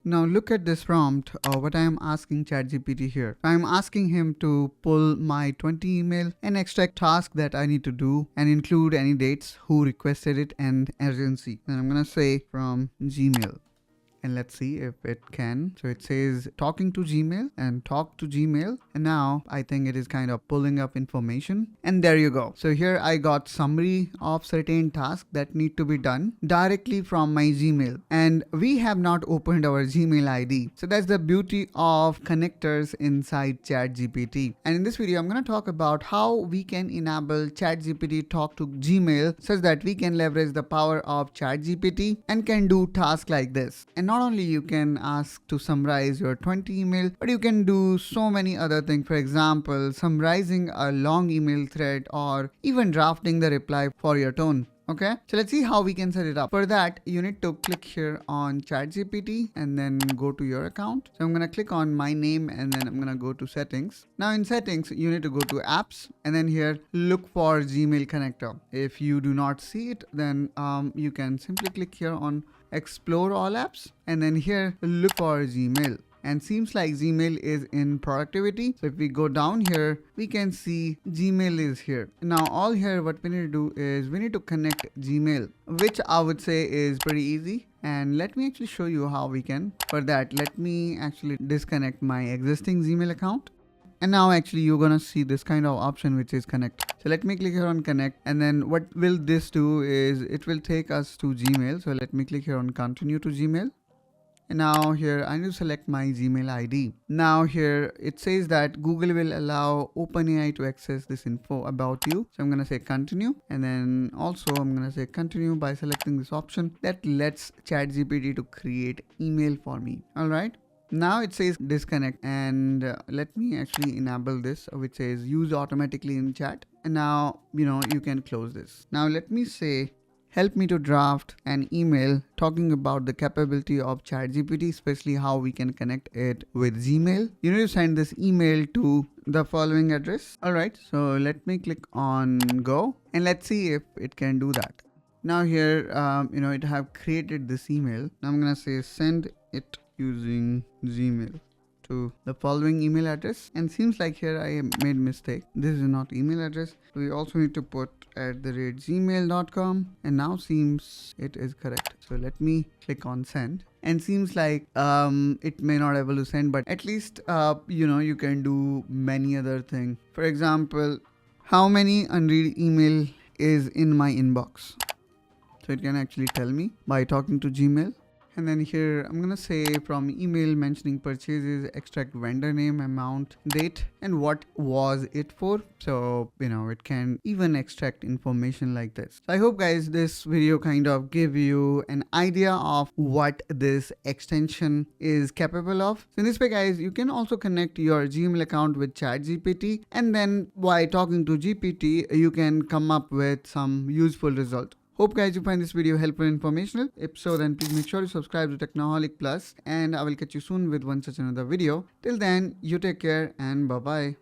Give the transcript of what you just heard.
Now look at this prompt, what I am asking ChatGPT here. I am asking him to pull my 20 email and extract task that I need to do and include any dates, who requested it, and urgency. And I'm gonna say from Gmail. And let's see if it can. So it says talking to Gmail and talk to Gmail. And now I think it is kind of pulling up information. And there you go. So here I got summary of certain tasks that need to be done directly from my Gmail. And we have not opened our Gmail ID. So that's the beauty of connectors inside ChatGPT. And in this video, I'm going to talk about how we can enable ChatGPT talk to Gmail such that we can leverage the power of ChatGPT and can do tasks like this. And not only you can ask to summarize your 20 email, but you can do so many other things. For example, summarizing a long email thread or even drafting the reply for your tone. Okay, so let's see how we can set it up. For that, you need to click here on ChatGPT and then go to your account. So I'm going to click on my name and then I'm going to go to settings. Now in settings, you need to go to apps and then here look for Gmail connector. If you do not see it, then you can simply click here on explore all apps and then here look for Gmail. And seems like Gmail is in productivity. So if we go down here, we can see Gmail is here. Now all here what we need to do is we need to connect Gmail, which I would say is pretty easy. And let me actually show you how we can. For that, let me actually disconnect my existing Gmail account. And now actually you're gonna see this kind of option which is connect. So let me click here on connect and then what will this do is it will take us to Gmail. So let me click here on continue to Gmail. And now here I need to select my Gmail ID. Now here it says that Google will allow OpenAI to access this info about you. So I'm going to say continue and then also I'm going to say continue by selecting this option that lets ChatGPT to create email for me. All right. Now it says disconnect and let me actually enable this which says use automatically in chat. And now, you can close this. Now let me say help me to draft an email talking about the capability of ChatGPT, especially how we can connect it with Gmail. You need to send this email to the following address. All right, so let me click on go and let's see if it can do that. Now here, it have created this email. Now I'm gonna say send it using Gmail to the following email address, and seems like here I made mistake. This is not email address. We also need to put @gmail.com and now seems it is correct. So let me click on send and seems like it may not able to send, but at least you can do many other things. For example, how many unread email is in my inbox? So it can actually tell me by talking to Gmail. And then here I'm gonna say from email mentioning purchases, extract vendor name, amount, date, and what was it for. So it can even extract information like this. So I hope guys this video kind of give you an idea of what this extension is capable of. So in this way guys, you can also connect your Gmail account with ChatGPT, and then by talking to GPT you can come up with some useful result. Hope guys you find this video helpful and informational. If so, then please make sure to subscribe to Technoholic Plus, and I will catch you soon with one such another video. Till then, you take care and bye bye.